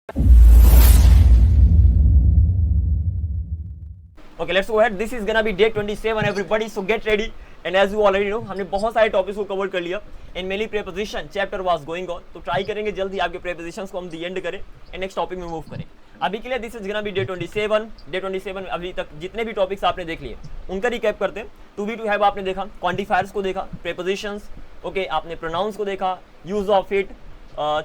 Okay, let's go ahead. This is gonna be day 27 everybody, so get ready. And as you already know, हमने बहुत सारे topics को cover कर लिया and mainly preposition chapter was going on. तो try करेंगे जल्दी आपके prepositions को हम the end करें and next टॉपिक में मूव करें. अभी के लिए this is gonna be day 27. Day 27 अभी तक जितने भी टॉपिक्स आपने देख लिए उनका रिकैप करते हैं. टू बी टू हैव आपने देखा, क्वांटिफायर्स को देखा, prepositions, ओके आपने प्रोनाउंस को देखा, use of it,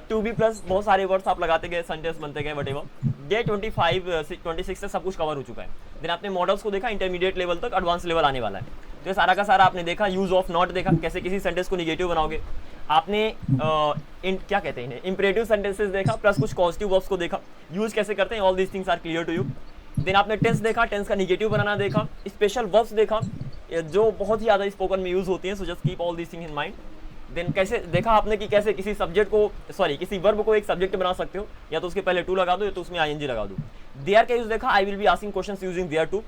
to be plus बहुत सारे वर्ड्स आप लगाते गए, सेंटेंस बनते गए, वट एवर. डे 26 से सब कुछ कवर हो चुका है. देन आपने मॉडल्स को देखा, इंटरमीडिएट लेवल तक एडवांस लेवल आने वाला है. तो ये सारा का सारा आपने देखा. यूज ऑफ नॉट देखा, कैसे किसी सेंटेंस को निगेटिव बनाओगे. आपने क्या कहते हैं इन्हें, इंपरेटिव सेंटेंसेस देखा, प्लस कुछ पॉजिटिव वर्ब्स को देखा, यूज कैसे करते हैं. All these things are clear to you. Then आपने टेंस देखा, टेंस का निगेटिव बनाना देखा, स्पेशल वर्ब्स देखा जो बहुत ही ज़्यादा स्पोकन में यूज होती हैं. So just keep all these things in mind. Then कैसे देखा आपने कि कैसे किसी सब्जेक्ट को किसी वर्ब को एक सब्जेक्ट बना सकते हो, या तो उसके पहले टू लगा दो या तो उसमें आईएनजी लगा दो. देयर का यूज देखा, I will be asking questions using there too,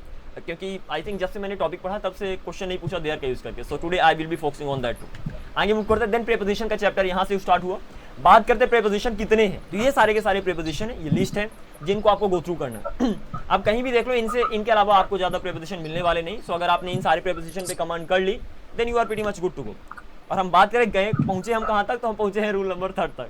क्योंकि आई थिंक जब से मैंने टॉपिक पढ़ा तब से क्वेश्चन नहीं पूछा देयर का यूज करके. So today I will be focusing on that too. आगे मूव करते हैं. देन प्रीपोजिशन का चैप्टर यहाँ से स्टार्ट हुआ. बात करते हैं प्रीपोजिशन कितने हैं. तो ये सारे के सारे प्रीपोजिशन है, ये लिस्ट है जिनको आपको गो थ्रू करना है. आप कहीं भी देख लो, इनके अलावा आपको ज्यादा प्रीपोजिशन मिलने वाले नहीं. सो अगर आपने इन सारे प्रीपोजिशन पे कमांड कर ली then you are pretty much good to go. और हम बात करें गए पहुंचे हम कहाँ तक, तो हम पहुंचे हैं रूल नंबर 3 तक.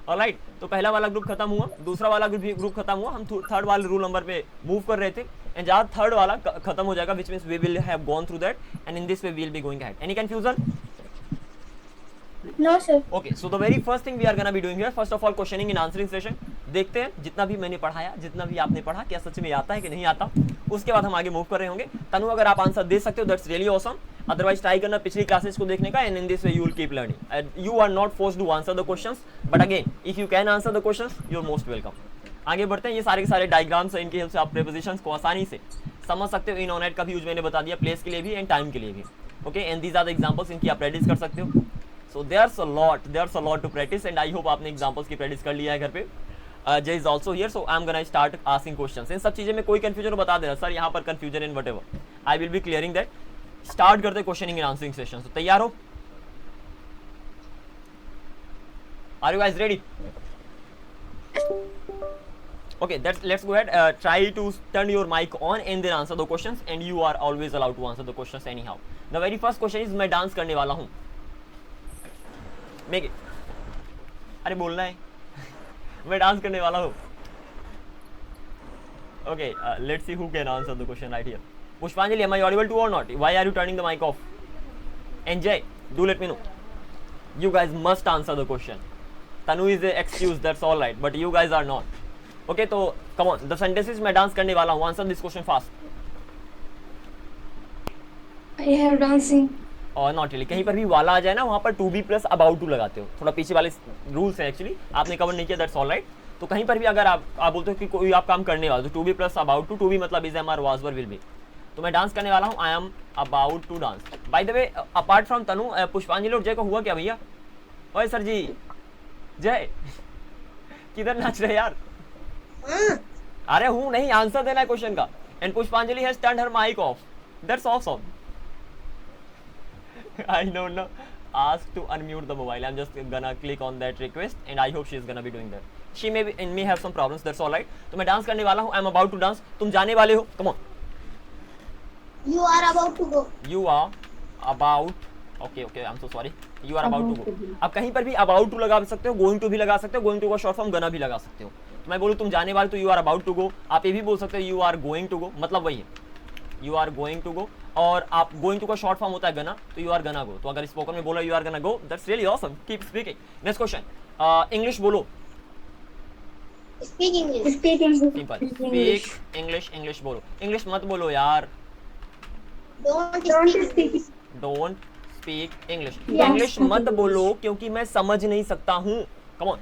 ऑलराइट, तो पहला वाला ग्रुप खत्म हुआ, दूसरा वाला ग्रुप खत्म हुआ, हम थर्ड वाले रूल नंबर पे मूव कर रहे थे. एंड जहाँ थर्ड वाला खत्म हो जाएगा, which means we will have gone through that and in this way we will be going ahead. Any confusion? No sir. Okay, so the very first thing we are gonna be doing here, first of all questioning and answering session. देखते हैं जितना भी मैंने पढ़ाया, जितना भी आपने पढ़ा, क्या सच में आता है कि नहीं आता. उसके बाद हम आगे मूव कर रहे होंगे. तनु अगर आप आंसर दे सकते हो that's really awesome. Otherwise try करना पिछली क्लासेस को देखने का, and in this way you will keep learning. You are not forced to answer the questions, but again if you can answer the questions you are most welcome. आगे बढ़ते हैं. ये सारे के सारे डायग्राम्स हैं, इनकी हेल्प से आप प्रीपोजिशंस को आसानी से समझ सकते हो. इन ऑन एट का भी यूज मैंने बता दिया, प्लेस के लिए भी एंड टाइम के लिए भी. Okay, and these are the examples, इनकी आप प्रैक्टिस कर सकते हो. So there's a lot to practice and I hope आपने examples की प्रैक्टिस कर लिया है घर पे. Jay is also here, so I'm gonna start asking questions. इन सब चीज़ें में कोई confusion हो बता देना सर, यहाँ पर confusion in whatever. I will be clearing that. Start करते questioning and answering session. So तैयार हो? Are you guys ready? Okay, let's go ahead. Try to turn your mic on and then answer the questions, and you are always allowed to answer the questions anyhow. The very first question is मैं dance करने वाला हूँ. Make it. अरे बोलना है. मैं dance करने वाला हूँ. Okay, let's see who can answer the question right here. पुष्पांजलि, am I audible to or not? Why are you turning the mic off? And Jay, do let me know. You guys must answer the question. Tanu is the excuse, that's all right, but you guys are not. Okay, तो come on. The sentence is मैं dance करने वाला हूँ. Answer this question fast. I have dancing. और not really. कहीं पर भी वाला आ जाए ना, वहाँ पर to be plus about to लगाते हो. थोड़ा पीछे वाले रूल्स हैं एक्चुअली, आपने कवर नहीं किया, दैट्स ऑल राइट. तो कहीं पर भी अगर आप बोलते हो कि कोई आप काम करने वाला, तो to be plus about to be मतलब is am are was were will be. तो मैं डांस करने वाला हूँ, I am about to dance. By the way, apart from Tanu, Pushpanjali और जय को हुआ क्या भैया? ओए सर जी, जय किधर नाच रहे यार? अरे हूँ नहीं, आंसर देना है क्वेश्चन का. And Pushpanjali has turned her mic off. That's awesome. I don't know. Ask to unmute the mobile. I'm just gonna click on that request and I hope she is gonna be doing that. She may have some problems. That's all right. तो मैं dance करने वाला हूँ. I'm about to dance. तुम जाने वाले हो. Come on. You are about to go. You are about. Okay. I'm so sorry. You are about to go. अब कहीं पर भी about to लगा सकते हो, going to भी लगा सकते हो, going to का short form gonna भी लगा सकते हो. तो मैं बोलूँ तुम जाने वाले, तो you are about to go. आप ये भी बोल सकते हो you are going to go. मतलब वही है. You are going to go. और आप गोइंग टू का शॉर्ट फॉर्म होता है गना, तो यू आर गना गो. तो अगर स्पोकन में बोला you are gonna go, that's really awesome. Keep speaking. Next question. English बोलो. Speak English. Speak English. Simple. Speak English बोलो. इंग्लिश मत बोलो यार. Don't speak. Don't speak English. English मत बोलो क्योंकि मैं समझ नहीं सकता हूँ. Come on.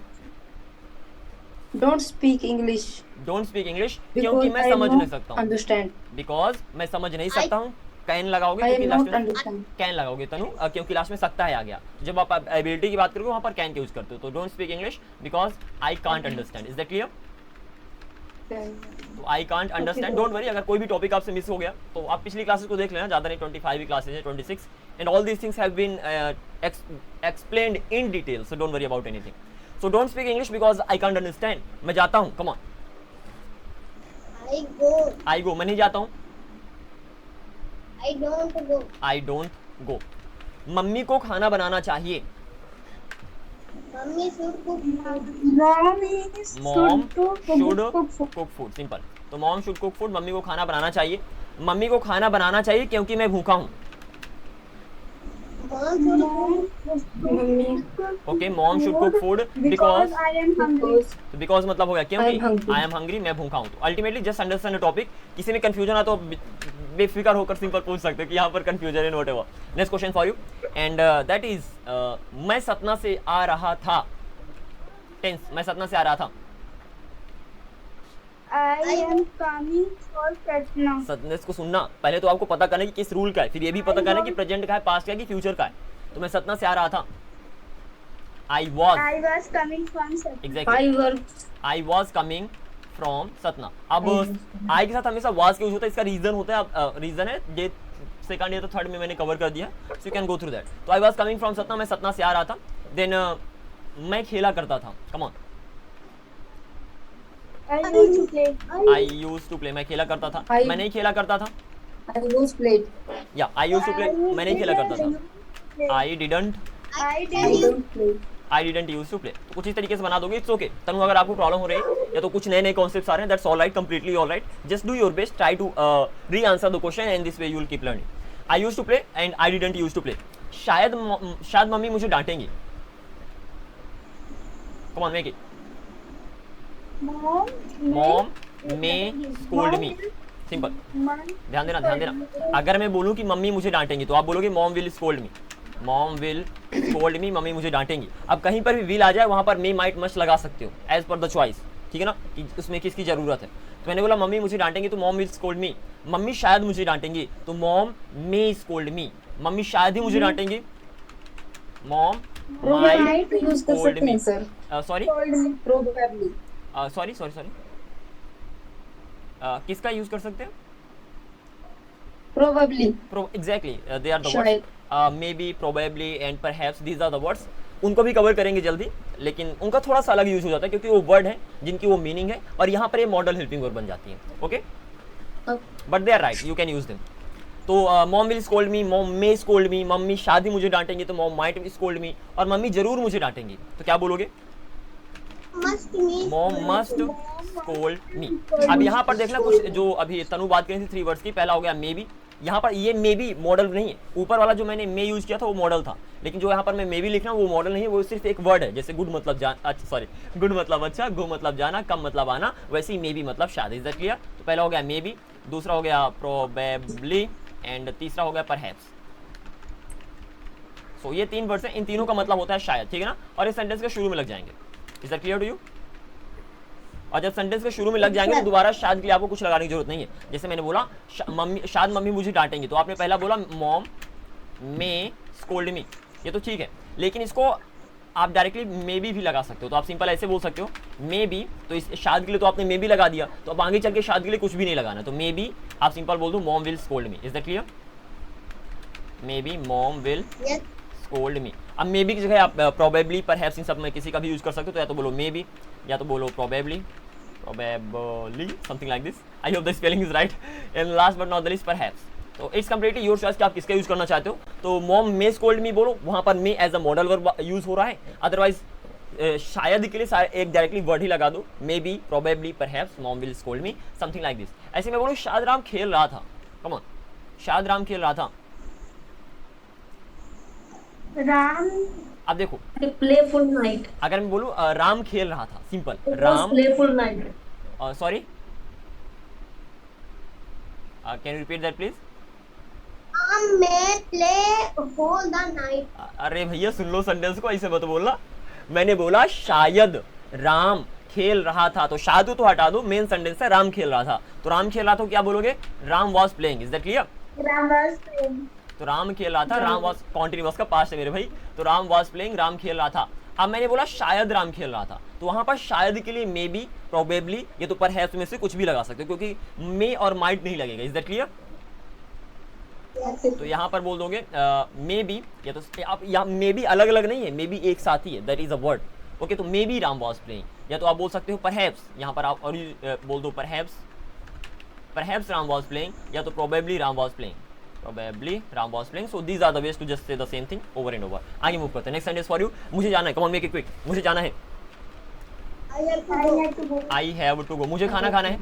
Don't speak English. Don't speak English क्योंकि मैं समझ नहीं सकता हूँ. Understand. बिकॉज मैं समझ नहीं सकता हूँ. कैन लगाओगे I क्योंकि am लास्ट not में understand. कैन लगाओगे तनु, क्योंकि लास्ट में सकता है आ गया. जब आप एबिलिटी की बात करोगे वहाँ पर कैन के यूज करते हो. तो don't speak English because I can't understand. Is that clear? तो I can't understand. Don't worry, अगर कोई भी टॉपिक आपसे मिस हो गया तो आप पिछली क्लासेस को देख लेना. ज़्यादा नहीं, 25 ही क्लासेज है, 26, and all these things have been explained in detail. So don't worry about anything. So don't speak English because I can't understand. मैं जाता हूँ, come on. I go. I go, मैं नहीं जाता हूँ. I don't go. I don't go. Mummy को खाना बनाना चाहिए. Mummy should cook food. Mom is mom should should cook food. Cook food. Simple. तो mom should cook food, mummy को खाना बनाना चाहिए. मम्मी को खाना बनाना चाहिए क्योंकि मैं भूखा हूँ. Mom should cook. Mummy. Okay, mom should cook food because. I am hungry. Because मतलब हो गया क्योंकि I am hungry. I am hungry, मैं भूखा हूँ. तो ultimately just understand the topic. किसी में कंफ्यूजन है तो बेफिक्र होकर सिंपल पूछ सकते हो कि यहाँ पर कंफ्यूजन है, नोट है. Next question for you and that is मैं सतना से आ रहा था. टेंस, मैं सतना से आ रहा था. I am coming for Patna. Satna को सुनना, पहले तो आपको पता करना है कि किस रूल का है, फिर ये भी पता करना है कि प्रेजेंट का है, पास्ट का है कि फ्यूचर का है. तो मैं सतना से आ रहा था. I was. I was coming from Patna. Exactly. I work. I was coming from Satna. अब आई के साथ हमेशा वाज के यूज होता है. इसका रीजन होता है, रीजन है ये सेकंड या तो थर्ड में मैंने कवर कर दिया, so you can go through that. तो I was coming from Satna, मैं सतना से आ रहा था. देन मैं खेला करता था. Come on. I used to play. I use to play. मैं खेला करता था. I- मैं नहीं खेला करता था. I was played. या आई यूज टू प्ले. मैं नहीं खेला करता था. I didn't. I I didn't. don't play. I didn't use to play. तो कुछ इस तरीके से बना दोगे. It's okay. तनु, अगर आपको प्रॉब्लम हो रही है या तो कुछ नए नए कॉन्सेप्ट्स आ रहे हैं, that's all right, completely all right. Just do your best, try to re answer the question and this way you will keep learning. I use to play and I didn't use to play. शायद mummy मुझे डांटेंगी. Come on, make it. Mom may scold me. Simple. ध्यान देना. अगर मैं बोलूं कि mummy मुझे डांटेंगी तो आप बोलोगे mom will scold me. Mom will scold me, mummy मुझे डांटेंगी. अब कहीं पर भी विल आ जाए वहां पर मे माइट मस्ट लगा सकते हो एज पर द चॉइस. ठीक है ना, कि उसमें किसकी जरूरत है. तो मैंने बोला मम्मी मुझे डांटेंगी तो mom will scold me. Mummy शायद मुझे डांटेंगी तो mom may scold me. Mummy शायद ही मुझे डांटेंगी. मॉम Probably use कर scold सकते me. हैं sir. Sorry Probably. सॉरी किसका यूज कर सकते हैं. Probably. Exactly they are the शायद. Words. Maybe, probably and perhaps, these are the words. उनको भी कवर करेंगे जल्दी, लेकिन उनका थोड़ा सा अलग यूज हो जाता है क्योंकि वो वर्ड है जिनकी वो मीनिंग है और यहाँ पर ये मॉडल हेल्पिंग वर्ब बन जाती है. Okay, but they are right, you can use them. तो mom will scold me, mom may scold me. Mummy शायद ही मुझे डांटेंगी तो मॉम माइट स्कोल्ड मी. और मम्मी जरूर मुझे डांटेंगी तो क्या बोलोगे. Must me. Mom must scold मी. अब यहाँ पर देखना कुछ जो अभी तनु बात करी थी 3 वर्ड्स की. पहला हो गया मे बी. यहाँ पर ये मे बी मॉडल नहीं है. ऊपर वाला जो मैंने मे यूज किया था वो मॉडल था, लेकिन जो यहाँ पर मैं मे बी लिख रहा हूँ वो मॉडल नहीं है, वो सिर्फ एक वर्ड है. जैसे गुड मतलब गुड मतलब अच्छा, गो मतलब जाना, कम मतलब आना, वैसे ही मे बी मतलब शायद. Is that clear. तो पहला हो गया मे बी, दूसरा हो गया प्रोबेबली एंड तीसरा हो गया परहैप्स. सो ये 3 वर्ड्स हैं, इन तीनों का मतलब होता है शायद. ठीक है ना, और इस सेंटेंस के शुरू में लग जाएंगे. Is that clear to you. और जब सेंटेंस के शुरू में लग जाएंगे तो दोबारा शायद के लिए आपको कुछ लगाने की जरूरत नहीं है. जैसे मैंने बोला शायद मम्मी मुझे डांटेंगी, तो आपने पहला बोला मॉम मे स्कोल्ड मी. ये तो ठीक है, लेकिन इसको आप डायरेक्टली मे बी भी लगा सकते हो. तो आप सिंपल ऐसे बोल सकते हो मे बी. तो इस शायद के लिए तो आपने मे बी लगा दिया, तो अब आगे चल के शायद के लिए कुछ भी नहीं लगाना. तो मे बी आप सिंपल बोल दो mom will scold me. Is that clear. May be mom will Yes. Scold मी. अब मे बी की जगह आप प्रोबेबली परहैप्स इन सब में किसी का भी यूज कर सकते हो. तो या तो बोलो मे बी या तो बोलो probably something like this. I hope the spelling is right. And last but not the least perhaps. तो इट्स कम्प्लीटली योर चॉइस कि आप किसका यूज करना चाहते हो. तो मॉम मे स्कोल्ड मी बोलो, वहां पर may as a modal verb use हो रहा है. अदरवाइज शायद के लिए एक डायरेक्टली वर्ड ही लगा दो. May be, probably, perhaps, mom will scold me, something like this. ऐसे मैं बोलूँ शायद राम खेल रहा था. कम ऑन, शायद राम खेल रहा था. Ram. अब देखो, A playful night. अगर मैं बोलूँ राम खेल रहा था, simple. It was Ram, playful night. Sorry, can you repeat that please. Ram may play whole the night. अरे भैया सुन लो सेंटेंस को, ऐसे मत बोलना. मैंने बोला शायद राम खेल रहा था, तो शायद तो हटा दो, मेन सेंटेंस है राम खेल रहा था. तो राम खेल रहा था, क्या बोलोगे. Ram was playing. Is that clear. Ram was playing. तो राम खेल रहा था, राम वॉज कॉन्टिन्यूअस का पास्ट है मेरे भाई. तो राम वॉज प्लेइंग, राम खेल रहा था. अब मैंने बोला शायद राम खेल रहा था, तो वहां पर शायद के लिए मे बी, प्रोबेबली, ये तो परहैप्स में से कुछ भी लगा सकते हो क्योंकि मे और माइट नहीं लगेगा. Is that clear. तो यहाँ पर बोल दोगे मे बी, या तो आप या मे बी अलग अलग नहीं है, मे बी एक साथ ही है, that is a word. Okay, तो maybe Ram was playing, या तो आप बोल सकते हो परहैप्स, यहाँ पर आप और बोल दो परहैप्स राम वॉज प्लेइंग, या तो probably Ram was playing, so these are the ways to just say the same thing over and over. आगे मूव करते हैं, नेक्स्ट सेंटेंस फॉर यू, मुझे जाना है, come on make it quick, मुझे जाना है, I have to go. I have to go, मुझे खाना खाना है,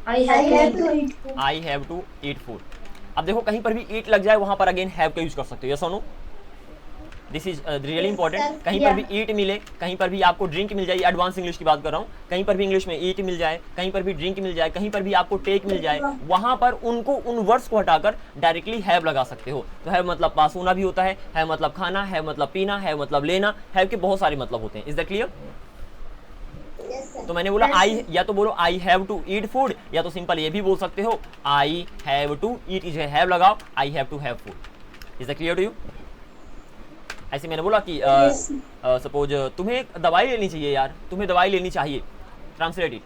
I I have have to to eat. eat. I have to eat food. अब देखो कहीं पर भी ईट लग जाए वहां पर अगेन हैव का यूज कर सकते हो, यस और no, this is really important. कहीं पर भी ईट मिले, कहीं पर भी आपको ड्रिंक मिल जाए, एडवांस इंग्लिश की बात कर रहा हूँ, कहीं पर भी इंग्लिश में ईट मिल जाए, कहीं पर भी ड्रिंक मिल जाए, कहीं पर भी आपको टेक मिल जाए, वहां पर उनको उन वर्ड्स को हटाकर डायरेक्टली हैव लगा सकते हो। तो हैव मतलब पास होना भी होता है मतलब खाना, हैव मतलब पीना, हैव मतलब लेना, हैव के बहुत सारे मतलब होते हैं। Is that clear? Yes, sir. तो मैंने बोला आई, या तो बोलो I have to eat food, या तो सिंपल ये भी बोल सकते हो I have to eat, is have लगाओ, I have to have food. Is that clear to you? ऐसे मैंने बोला कि सपोज तुम्हें दवाई लेनी चाहिए यार, तुम्हें दवाई लेनी चाहिए, translate it.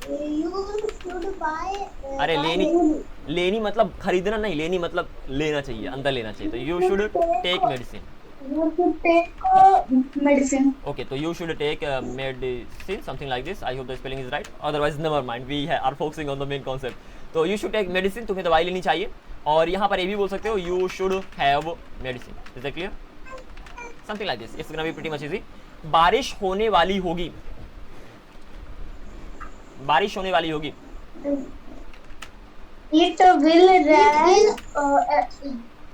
You should buy. अरे buy लेनी, medicine. लेनी मतलब खरीदना नहीं, लेनी मतलब लेना चाहिए, अंदर लेना चाहिए, तो you should take medicine. You should take medicine. Okay, so you should take medicine, something like this. I hope the spelling is right. Otherwise, never mind. We are focusing on the main concept. तो you should take medicine. तुम्हें दवाई लेनी चाहिए। और यहाँ पर ये भी बोल सकते हो you should have medicine. Is that clear? Something like this. It's gonna be pretty much easy. बारिश होने वाली होगी। बारिश होने वाली होगी। It will rain.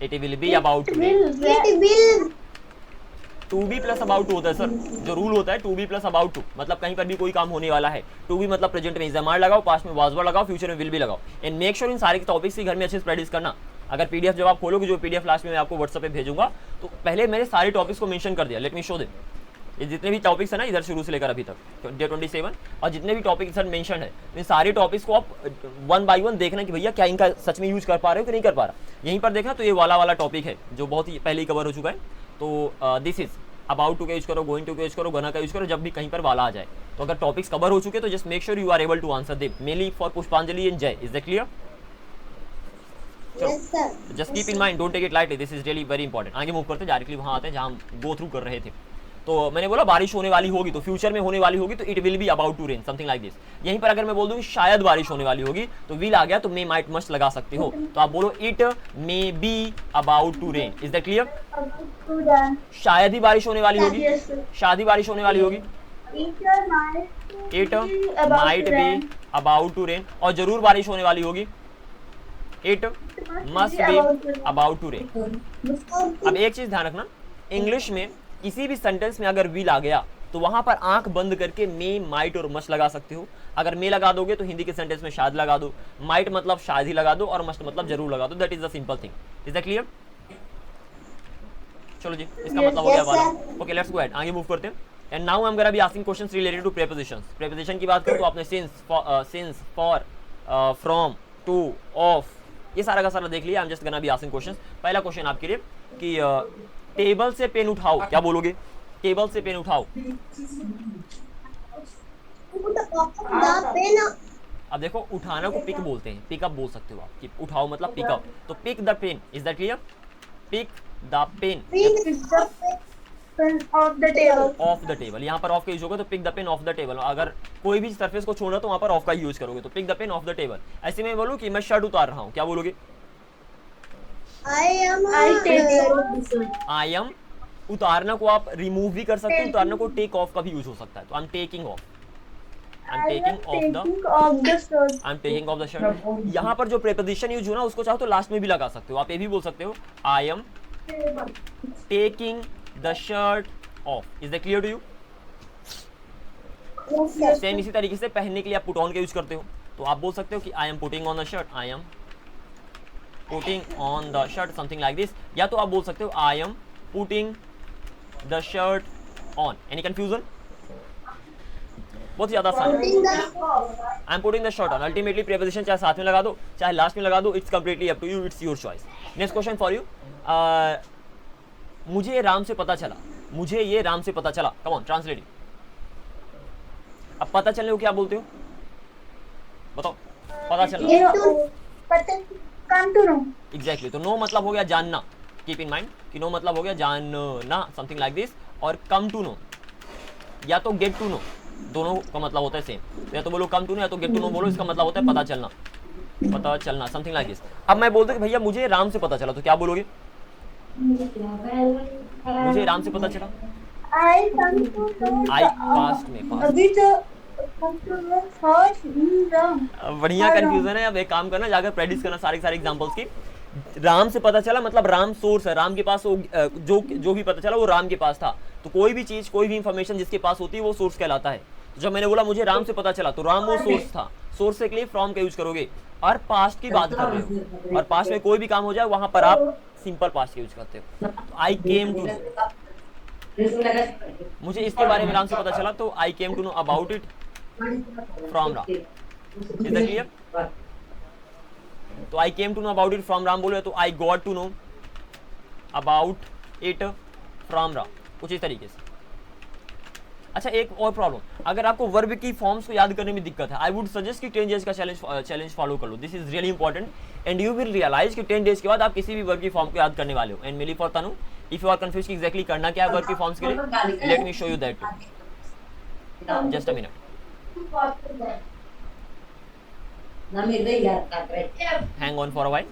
It will be about to rain. It will. To be plus about to होता है सर, जो रूल होता है to be plus about to, मतलब कहीं पर भी कोई काम होने वाला है, टू बी मतलब प्रेजेंट में इज एम आर लगाओ, पास्ट में वाज वर लगाओ, फ्यूचर में विल भी लगाओ, एंड मेक श्योर इन सारे टॉपिक्स की घर में अच्छे से प्रैक्टिस करना। अगर पीडीएफ जब आप खोलोगे, जो पीडीएफ लास्ट में मैं आपको व्हाट्सएप पे भेजूंगा, तो पहले मैंने सारे टॉपिक्स को मेंशन कर दिया। लेट मी शो देम, ये जितने भी टॉपिक्स है ना इधर शुरू से लेकर अभी तक डे 27, और जितने भी टॉपिक सर मेंशन है, इन सारे टॉपिक्स को आप वन बाय वन देखना कि भैया क्या इनका सच में यूज कर पा रहे हो कि नहीं कर पा रहा। यहीं पर देखना तो ये वाला टॉपिक है जो बहुत ही पहले ही कवर हो चुका है। तो दिस इज अबाउट टू का यूज करो, गोइंग टू का यूज करो, गना का यूज करो जब भी कहीं पर वाला आ जाए। तो अगर टॉपिक्स कवर हो चुके तो just make sure you are able to answer them, mainly for Pushpanjali and Jay. Is that clear? Yes, sir. Just keep in mind, don't take it lightly, this is really very important. आगे move करते हैं, directly वहां आते हैं जहां हम go through कर रहे थे। तो मैंने बोला बारिश होने वाली होगी, तो फ्यूचर में होने वाली होगी तो it will be about to rain, something like this. यहीं पर अगर मैं बोल दूं शायद बारिश होने वाली होगी, तो विल आ गया तो मे माइट मस्ट लगा सकते हो, तो आप बोलो it may be about to rain. Is that clear? About to rain. शायद ही बारिश होने वाली होगी, Yes, sir. शायद ही बारिश होने वाली होगी, It might it be about might to be rain. About to rain, और जरूर बारिश होने वाली होगी, it must be about to rain. अब एक चीज ध्यान रखना, इंग्लिश में किसी भी सेंटेंस में अगर विल आ गया तो वहां पर आंख बंद करके मे, माइट और मस्ट लगा सकते हो। अगर मे लगा दोगे तो हिंदी के सेंटेंस में शायद लगा दो, माइट मतलब शायद ही लगा दो, और मस्ट मतलब जरूर लगा दो। That is the simple thing. Is that clear? चलो जी, इसका मतलब हो गया वाला। ओके, लेट्स गो अहेड, आगे मूव करते हैं। And now I am gonna be asking questions related to prepositions. Preposition की बात करूं तो आपने since, for, from, to, of, ये सारा का सारा देख लिया। I am just gonna be asking questions. पहला क्वेश्चन आपके लिए कि टेबल से पेन उठाओ, क्या बोलोगे? टेबल से पेन उठाओ। put up the pen. अब देखो उठाना को पिक बोलते हैं, पिकअप बोल सकते हो आप, कि उठाओ मतलब पिकअप, तो pick the pen. Is that clear? Pick the pen Pick the pen off the table. Off the table, यहाँ पर ऑफ का यूज होगा तो pick the pen off the table. अगर कोई भी सरफेस को छोड़ना तो वहाँ पर ऑफ का यूज करोगे, तो pick the pen off the table. ऐसे में बोलूँ कि मैं शर्ट उतार रहा हूँ, क्या बोलोगे? I आई एम उतारना को आप रिमूव भी कर सकते हो, उतारना को टेक ऑफ का भी यूज हो सकता है। तो I am taking of, I am taking of the shirt. I am taking of the shirt. यहाँ पर जो प्रीपोजिशन यूज हो ना उसको चाहो तो लास्ट में भी लगा सकते हो। आप ये भी बोल सकते हो I am taking the shirt off. Is that clear to you? Yes, sir. Same इसी तरीके से पहनने के लिए आप पुट ऑन का यूज करते हो, तो आप बोल सकते हो कि I am putting on the shirt, I am putting on the shirt, something like this. या तो आप बोल सकते हो I am putting the shirt on. Any confusion? बहुत ज्यादा आसान है। Putting the I am putting the shirt on, ultimately preposition चाहे साथ में लगा दो चाहे लास्ट में लगा दो, it's completely up to you, it's your choice. Next question for you, मुझे ये राम से पता चला, मुझे ये राम से पता चला। Come on, translate. अब पता चलने को क्या बोलते हो? बताओ, पता चलना। get to come to know. Exactly, तो नो मतलब हो गया जानना, कीप इन माइंड कि नो मतलब हो गया जानना, समथिंग लाइक दिस, और कम टू नो या तो गेट टू नो, दोनों का मतलब होता है सेम। या तो बोलो कम टू नो या तो गेट टू नो बोलो, इसका मतलब होता है पता चलना, पता चलना, समथिंग लाइक दिस। अब मैं बोलता हूँ कि भैया मुझे राम से पता चला, तो क्या बोलोगे? मुझे राम से पता चला, I come to know I past में, पास्ट। अभी तो come to know first Ram. बढ़िया कंफ्यूजन है। अब एक काम करना, जाकर प्रैक्टिस करना सारे सारे एग्जांपल्स की। राम से पता चला मतलब राम सोर्स है, राम के पास जो भी पता चला वो राम के पास था। तो कोई भी चीज, कोई भी इंफॉर्मेशन जिसके पास होती है वो सोर्स कहलाता है। तो जब मैंने बोला मुझे राम से पता चला, तो राम वो सोर्स था। सोर्स के लिए फ्रॉम का यूज करोगे, और पास्ट की बात कर रहे हो, और पास्ट में कोई भी काम हो जाए वहां पर आप सिंपल पास्ट का यूज करते हो। तो आई केम टू नो, मुझे इसके बारे में राम से पता चला, तो I came to know about it from Ram. Is that clear? तो I came to know about it from Ram बोले तो I got to know about it from Ram, कुछ इस तरीके से। अच्छा, एक और प्रॉब्लम, अगर आपको वर्ब की फॉर्म्स को याद करने में दिक्कत है, आई वुड सजेस्ट कि 10 डेज का चैलेंज फॉलो कर लो। This is really important and you will realize कि 10 डेज के बाद आप किसी भी वर्ब की फॉर्म को याद करने वाले हो। And mainly for Tanu, if you are confuse कि एग्जैक्टली करना क्या है वर्ब की फॉर्म्स के लिए, let me show you that too. Just a minute, hang on for a while.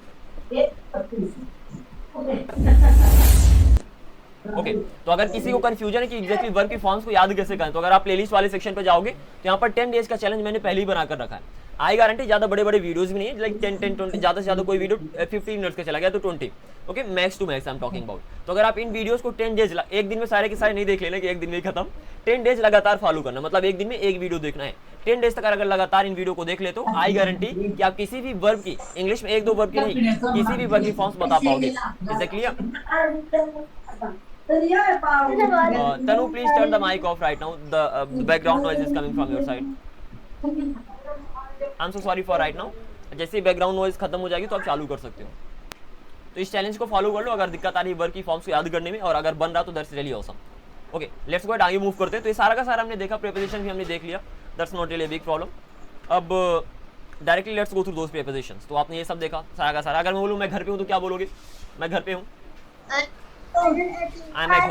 Okay, तो अगर किसी को कंफ्यूजन है कि एग्जैक्टली वर्ब की फॉर्म्स को याद कैसे करें, तो अगर आप प्लेलिस्ट वाले सेक्शन पे जाओगे तो यहाँ पर 10 डेज का चैलेंज मैंने पहले ही बनाकर रखा है। आई गारंटी ज्यादा बड़े बड़े वीडियोस भी नहीं है, लाइक 10-20, ज्यादा से ज्यादा कोई वीडियो 15 मिनट्स का चला गया तो 20, okay, max to max I am talking about. तो अगर आप इन वीडियोस को 10 डेज, एक दिन में सारे के सारे नहीं देख लेना कि एक दिन में ही खत्म, 10 डेज लगातार फॉलो करना, मतलब एक दिन में एक वीडियो देखना है। 10 डेज तक अगर लगातार इन वीडियो को देख ले तो आई गारंटी कि आप किसी भी वर्ब की, इंग्लिश में 1-2 वर्ब की नहीं, किसी भी वर्ब की फॉर्म्स बता पाओगे। Is that clear? Tanu, please turn the mic off right now. The background noise is coming from your side. I'm so sorry for right now. जैसे बैकग्राउंड नॉइज खत्म हो जाएगी तो आप चालू कर सकते हो। तो इस चैलेंज को फॉलो कर लो अगर दिक्कत आ रही है वर्ब की फॉर्म्स को याद करने में, और अगर बन रहा तो that's really awesome. Okay, let's go ahead, आगे मूव करते हैं। तो ये सारा का सारा हमने देखा, प्रीपोजिशन भी हमने देख लिया, that's not really a big problem. अब directly let's go through those prepositions. तो आपने ये सब देखा सारा का सारा। अगर मैं बोलूँ मैं घर पे हूँ तो क्या बोलोगे? मैं घर पे हूँ, आई एम एट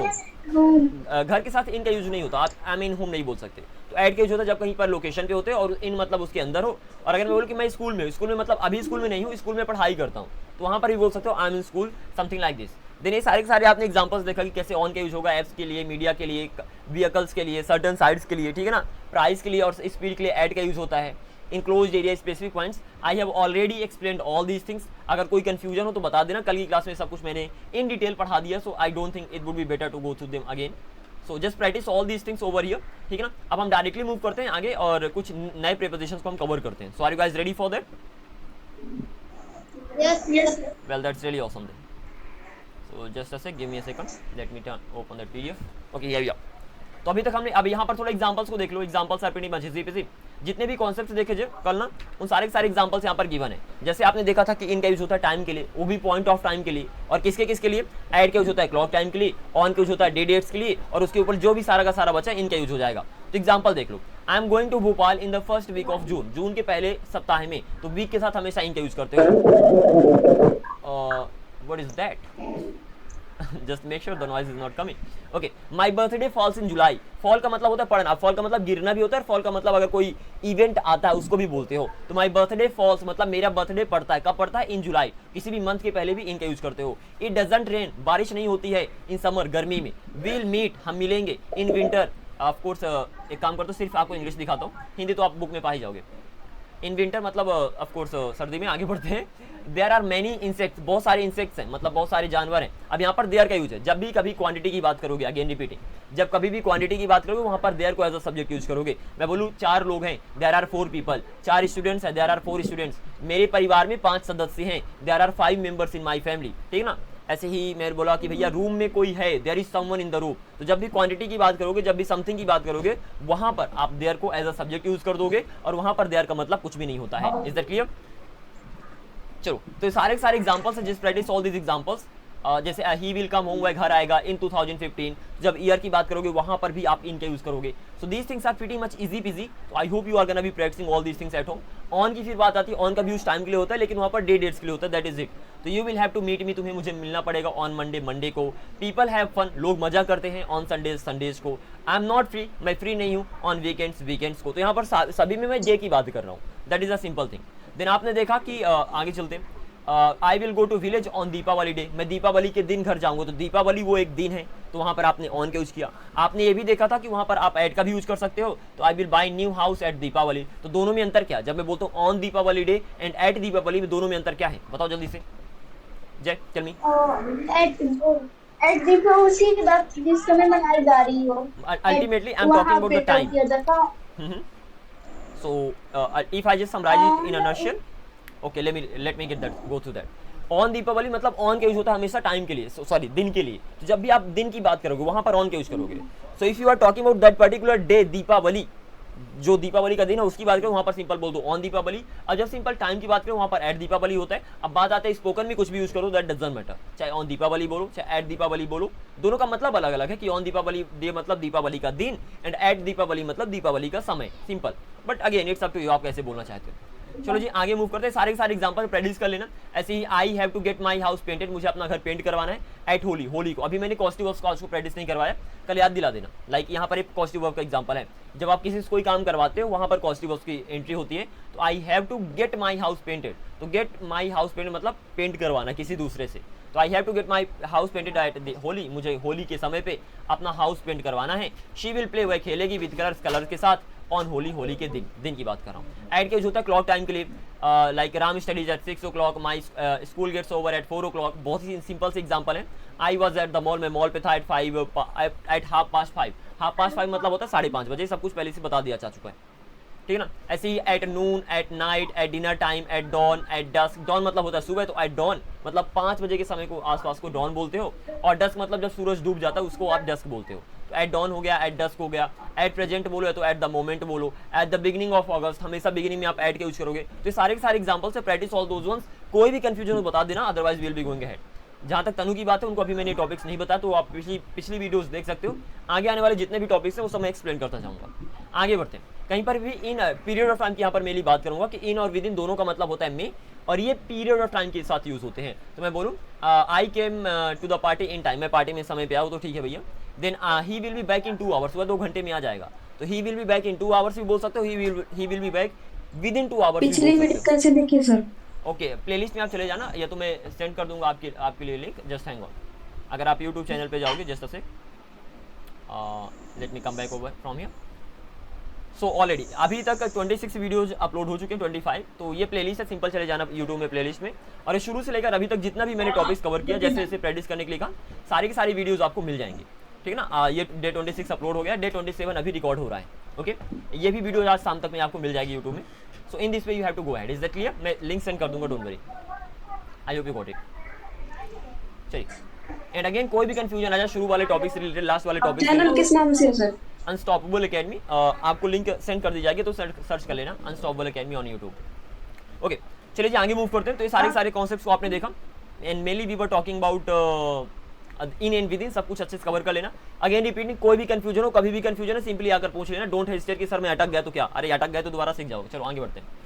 होम। घर के साथ इन का यूज नहीं होता, आप आई एम इन होम नहीं बोल सकते। तो एट का यूज होता है जब कहीं पर लोकेशन पे होते हैं और इन मतलब उसके अंदर हो। और अगर मैं बोलूँ कि मैं स्कूल में हूँ, स्कूल में मतलब अभी स्कूल में नहीं हूँ, स्कूल में पढ़ाई करता हूँ, तो वहाँ पर भी बोल सकते हो I am in school, something like this. Then ये सारे के सारे आपने एग्जांपल्स देखा कि कैसे ऑन का यूज होगा एप्स के लिए, मीडिया के लिए, व्हीकल्स के लिए, सर्टन साइट्स के लिए, ठीक है ना, प्राइस के लिए और स्पीड के लिए एट का यूज होता है। Enclosed area, specific points, I have already explained all these things. अगर कोई कंफ्यूजन हो तो बता देना, कल की क्लास में सब कुछ मैंने इन डिटेल पढ़ा दिया, so I don't think it would be better to go through them again. So just practice all these things over here, ठीक है ना। अब हम डायरेक्टली मूव करते हैं आगे और कुछ नए प्रीपोजिशंस को हम कवर करते हैं। So are you guys ready for that? Yes, yes. Well, that's really awesome then. So just a sec, give me a second. Let me open that PDF. Okay, here we are. तो अभी तक हमने, अब यहाँ पर थोड़ा examples को देख लो। Examples are pretty much easy. जितने भी कॉन्सेप्ट्स देखे जो कल ना, उन सारे के सारे एग्जांपल्स यहाँ पर गिवन है। जैसे आपने देखा था कि इनका यूज होता है टाइम के लिए, वो भी पॉइंट ऑफ टाइम के लिए, और किसके किसके लिए? ऐड का यूज होता है क्लॉक टाइम के लिए, ऑन का यूज होता है डे डेट्स के लिए, और उसके ऊपर जो भी सारा का सारा बचा है इनका यूज हो जाएगा। तो एग्जाम्पल देख लो, I am going to Bhopal in the first week of June. जून के पहले सप्ताह में, तो वीक के साथ हमेशा इनका यूज करते हो। What is that? Just make sure the noise is not coming. Okay, my birthday falls in July. Fall का मतलब होता है पड़ना, fall का मतलब गिरना भी होता है, fall का मतलब अगर कोई इवेंट आता है उसको भी बोलते हो। तो my birthday falls मतलब मेरा बर्थडे पड़ता है, कब पड़ता है? इन जुलाई। किसी भी मंथ के पहले भी इनका यूज करते हो। It doesn't rain, बारिश नहीं होती है। इन समर, गर्मी में। We'll meet, हम मिलेंगे। इन विंटर, ऑफ कोर्स एक काम करता हूँ, सिर्फ आपको इंग्लिश दिखाता हूँ, हिंदी तो आप बुक में पा ही जाओगे। इन विंटर मतलब ऑफ कोर्स सर्दी में। आगे बढ़ते हैं। देयर आर मैनी इंसेक्ट्स, बहुत सारे इंसेक्ट्स हैं, मतलब बहुत सारे जानवर हैं। अब यहाँ पर देयर का यूज है जब भी कभी क्वांटिटी की बात करोगे, अगेन रिपीटिंग, जब कभी भी क्वांटिटी की बात करोगे वहाँ पर देयर को एज अ सब्जेक्ट यूज करोगे। मैं बोलूँ 4 लोग हैं, देयर आर 4 पीपल। 4 स्टूडेंट्स हैं, देयर आर 4 स्टूडेंट्स। मेरे परिवार में 5 सदस्य हैं, there are 5 members in my family, ठीक है ना। ऐसे ही मैंने बोला कि भैया रूम में कोई है, there is someone in the room. तो जब भी क्वांटिटी की बात करोगे, जब भी समथिंग की बात करोगे, वहां पर आप देयर को एज अ सब्जेक्ट यूज कर दोगे, और वहां पर देयर का मतलब कुछ भी नहीं होता है। Is that clear? चलो, तो सारे सारे एग्जांपल्स हैं, just practice all these examples. जैसे ही विल कम होम, वह घर आएगा इन 2015, जब ईयर की बात करोगे वहां पर भी आप इन का यूज करोगे. So these things are pretty much easy PG. तो I hope you are gonna be practicing all these things at home. ऑन की फिर बात आती है, ऑन का भी यूज टाइम के लिए होता है, लेकिन वहां पर डेट्स के लिए होता है, दैट इज इट. तो you will have to meet me, तुम्हें मुझे मिलना पड़ेगा ऑन मंडे को. पीपल हैव फन, लोग मजा करते हैं ऑन संडेज को. आई एम नॉट फ्री, मैं फ्री नहीं हूँ ऑन वीकेंड्स को. तो यहाँ पर सभी में मैं डे की बात कर रहा हूँ. That is a simple thing. Then आपने देखा कि आगे चलते, I will go to village on Deepawali day, मैं दीपावली के दिन घर जाऊंगा. तो दीपावली वो एक दिन है, तो वहां पर आपने ऑन का यूज किया. आपने ये भी देखा था कि वहां पर आप एट का भी यूज कर सकते हो. तो I will buy new house at Deepawali. तो दोनों में अंतर क्या है? जब मैं बोलता हूँ on Deepawali day and at Deepawali, में दोनों में अंतर क्या है? बताओ जल्दी से. जय टेल मी. एट दीपावली उसी के बाद जिस समय मनाई जा रही हो. Ultimately I am talking about the time. So if I just summarize it in a nutshell, okay, let me get that, go through that. On Deepawali मतलब ऑन का यूज होता है हमेशा टाइम के लिए, सॉरी दिन के लिए. तो जब भी आप दिन की बात करोगे वहां पर ऑन का यूज करोगे. So if you are talking about that particular day, Deepawali, जो दीपावली का दिन है उसकी बात करो, वहां पर सिंपल बोल दो ऑन दीपावली. और जब सिंपल टाइम की बात करो वहां पर एट दीपावली होता है. अब बात आते हैं स्पोकन में कुछ भी यूज करो, दैट डजंट मैटर. चाहे ऑन दीपावली बोलो, चाहे एट दीपावली बोलो, दोनों का मतलब अलग अलग है. कि ऑन दीपावली डे मतलब दीपावली का दिन, एंड एट दीपावली मतलब दीपावली का समय. Simple, but again it's up to you, आप कैसे बोलना चाहते हो. चलो जी आगे मूव करते हैं. सारे के सारे एग्जांपल प्रैक्टिस कर लेना. ऐसे ही I have to get my house painted, मुझे अपना घर पेंट करवाना है एट होली को. अभी मैंने कॉस्टिव वर्ब को प्रैक्टिस नहीं करवाया, कल याद दिला देना. लाइक यहाँ पर एक कॉस्टिव वर्ब का एग्जांपल है. जब आप किसी से कोई काम करवाते हो वहां पर कॉस्टिव वर्ब की एंट्री होती है. तो I have to get my house painted. तो गेट माई हाउस पेंटेड मतलब पेंट करवाना किसी दूसरे से. तो I have to get my house painted at Holi, मुझे होली के समय पे अपना हाउस पेंट करवाना है. शी विल प्ले, वह खेलेगी विद कलर के साथ ऑन होली के दिन की बात कर रहा हूँ. एट के यूज होता है क्लॉक टाइम के लिए. Like Ram studies at 6 o'clock, my school gets over at 4 o'clock. बहुत ही सिंपल से एग्जांपल है. I was at the mall, मैं मॉल पे था एट 5:30. हाफ पास्ट 5 मतलब होता है 5:30 बजे. सब कुछ पहले से बता दिया जा चुका है, ठीक है ना. ऐसे ही at noon, at night, at dinner time, at dawn, at dusk. Dawn मतलब होता है सुबह, तो एट डॉन मतलब 5 बजे के समय को आसपास को डॉन बोलते हो. और डस्क मतलब जब सूरज डूब जाता है उसको आप डस्क बोलते हो. तो एट डॉन हो गया, एट डस्क हो गया. एट प्रेजेंट बोलो तो एट द मोमेंट बोलो. एट द बिगिनिंग ऑफ अगस्त, हमेशा बिगिनिंग में आप एट के यूज करोगे. तो ये सारे के सारे एग्जांपल से प्रैक्टिस ऑल दोज वंस. कोई भी कंफ्यूजन हो बता देना, otherwise will be going ahead. जहाँ तक तनु की बात है उनको अभी मैंने टॉपिक्स नहीं बताया, तो आप पिछली वीडियोस देख सकते हो. आगे आने वाले जितने भी टॉपिक्स हैं वो सब मैं एक्सप्लेन करता जाऊँगा. आगे बढ़ते हैं. कहीं पर भी इन पीरियड ऑफ टाइम की यहाँ पर मेरी बात करूंगा कि इन और विद इन दोनों का मतलब होता है में, और ये पीरियड ऑफ टाइम के साथ यूज होते हैं. तो मैं बोलूँ I came to the party in time, मैं पार्टी में समय पे आऊँ तो ठीक है भैया. Then he will be back in 2 hours, वह 2 घंटे में आ जाएगा. तो he will be back in 2 hours भी बोल सकते हो. He will be back within 2 hours. पिछली वीडियो कैसे देखिए सर? ओके, प्लेलिस्ट में आप चले जाना, या तो मैं सेंड कर दूंगा आपके लिए लिंक. Just hang on. अगर आप यूट्यूब चैनल पे जाओगे just say, let me come back over from here. So already अभी तक 26 वीडियोज अपलोड हो चुके हैं, 25. तो ये प्लेलिस्ट है, सिंपल चले जाना यूट्यूब में प्लेलिस्ट में. और ये शुरू से लेकर अभी तक जितना भी मैंने टॉपिक्स कवर किया, जैसे जैसे प्रैक्टिस करने के लिए कहा, सारी की सारी वीडियोज आपको मिल जाएंगी, ठीक है ना. ये डे 26 अपलोड हो गया, डे 27 अभी रिकॉर्ड हो रहा है. ओके, ये भी वीडियो आज शाम तक में आपको मिल जाएगी यूट्यूब में. So in this way you have to go ahead. Is that clear? मैं लिंक सेंड कर दूंगा, don't worry. I hope you got it. चलिए, एंड अगेन कोई भी कंफ्यूजन आ जाए शुरू वाले टॉपिक से रिलेटेड, लास्ट वाले टॉपिक चैनल किस नाम से है सर? Unstoppable academy. आपको लिंक सेंड कर दी जाएगी, तो सर्च कर लेना unstoppable academy on YouTube. Okay, चलिए जी आगे मूव करते हैं. तो ये सारे कॉन्सेप्ट्स को आपने देखा, and mainly we were talking about in and within. सब कुछ अच्छे से कवर कर लेना. अगेन रिपीटिंग, कोई भी कंफ्यूजन हो, कभी भी कंफ्यूजन है, सिंपली आकर पूछ लेना. डोंट हेजिटेट कि सर मैं अटक गया तो क्या, अरे अटक गए तो दोबारा सीख जाओगे. चलो आगे बढ़ते हैं.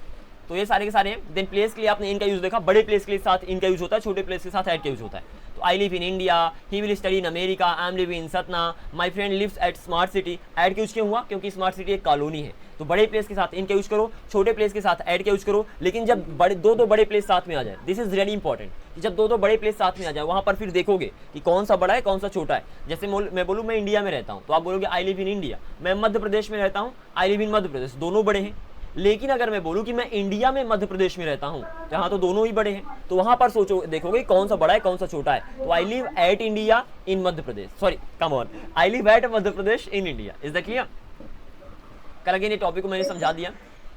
तो ये सारे के सारे हैं. देन प्लेस के लिए आपने इनका यूज देखा, बड़े प्लेस के साथ इनका यूज होता है, छोटे प्लेस के साथ एट का यूज होता है. तो I live in India, he will study in America, I am living in Satna, my friend lives at smart city. At का यूज क्यों हुआ? क्योंकि स्मार्ट सिटी एक कॉलोनी है. तो बड़े प्लेस के साथ इनका यूज करो, छोटे प्लेस के साथ एट का यूज करो. लेकिन जब दो बड़े प्लेस साथ में आ जाए, दिस इज रियली इंपॉर्टेंट. जब दो बड़े प्लेस साथ में आ जाए, वहां पर फिर देखोगे कि कौन सा बड़ा है कौन सा छोटा है. जैसे मैं बोलूँ मैं इंडिया में रहता हूँ, तो आप बोलोगे आई लिव इन इंडिया. मैं मध्य प्रदेश में रहता हूँ, आई लिव इन मध्य प्रदेश. दोनों बड़े हैं. लेकिन अगर मैं बोलूं कि मैं इंडिया में मध्य प्रदेश में रहता हूं, जहां तो दोनों ही बड़े हैं, तो वहां पर सोचो देखोगे कौन सा बड़ा है कौन सा छोटा है. तो I live at India in Madhya Pradesh, sorry come on, I live at Madhya Pradesh in India. Is that clear? कल अगेन ये टॉपिक को मैंने समझा दिया.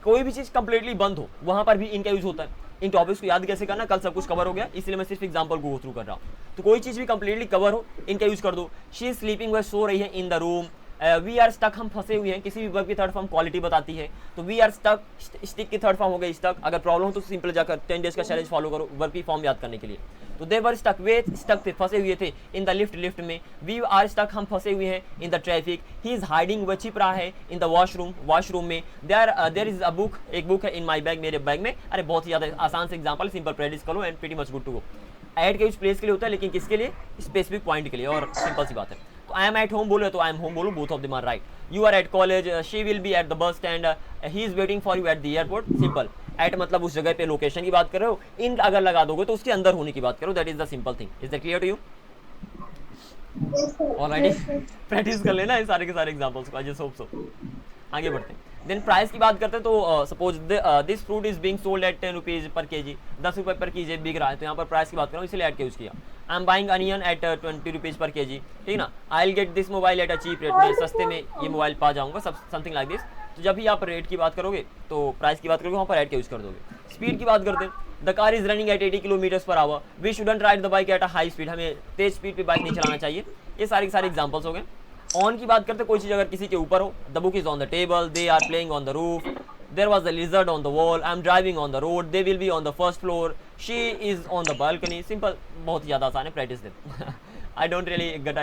कोई भी चीज कंप्लीटली बंद हो वहां पर भी इनका यूज होता है. इन टॉपिक्स को याद कैसे करना, कल सब कुछ कवर हो गया, इसलिए मैं सिर्फ एग्जांपल गो थ्रू कर रहा हूं. तो कोई चीज भी कंप्लीटली कवर हो, इनका यूज कर दो. शी इज स्लीपिंग, वह सो रही है, in the room we are stuck, हम फंसे हुए हैं, किसी भी वर्ब की थर्ड फॉर्म क्वालिटी बताती है, तो वी आर स्टक, स्टिक की थर्ड फॉर्म हो गई स्टक। अगर प्रॉब्लम हो तो सिंपल जाकर 10 डेज का चैलेंज फॉलो करो वर्ब की फॉर्म याद करने के लिए। तो दे वर स्टक, वे स्टक थे, फंसे हुए थे, इन द लिफ्ट, लिफ्ट में। वी आर स्टक, हम फंसे हुए हैं, in the traffic. He is hiding, वह छिप रहा है, इन द वॉशरूम, वॉशरूम में। देयर इज अ बुक, एक बुक है, इन माई बैग, मेरे बैग में। अरे बहुत ही ज़्यादा आसान से एग्जाम्पल, सिंपल प्रैक्टिस करो and pretty much good to go. At के उस प्लेस के लिए होता है, लेकिन किसके लिए? स्पेसिफिक पॉइंट के लिए, और सिंपल सी बात है। तो आई एम एट होम बोलो तो आई एम होम बोलो, both of them are right. You are at college, she will be at the bus stand, he is waiting for you at the airport. Simple, at मतलब उस जगह पे location की बात कर रहे हो, इन अगर लगा दोगे तो उसके अंदर होने की बात करो, that is the simple thing. Is that clear to you? Alright, practice कर लेना इन सारे के सारे एग्जांपल्स को, आई जस्ट होप सो। आगे बढ़ते हैं। देन प्राइस की बात करते हैं, तो suppose this fruit is being sold at 10 rupees per KG, 10 रुपये पर केजी बिक रहा है, तो यहाँ पर प्राइस की बात कर रहा हूँ, इसलिए ऐड के यूज किया। I am buying onion at 20 rupees per kg, ठीक ना। I will get this mobile at a cheap rate, मैं सस्ते में ये मोबाइल पा जाऊंगा, समथिंग लाइक दिस। तो जब भी आप रेट की बात करोगे तो प्राइस की बात करोगे, वहाँ पर ऐड के यूज कर दोगे। स्पीड की बात करते हैं, the car is running at 80 kilometres per hour, we shouldn't ride the bike at a high speed, हमें तेज स्पीड पे बाइक नहीं चलाना चाहिए। ये सारे के सारे एग्जांपल्स हो गए। ऑन की बात करते, कोई चीज अगर किसी के ऊपर हो, the book is on the table, they are playing on the roof, there was a lizard on the wall, I am driving on the road, they will be on the first floor, she is on the balcony. Simple, बहुत ही ज्यादा आसान है, practice दे। I don't really gotta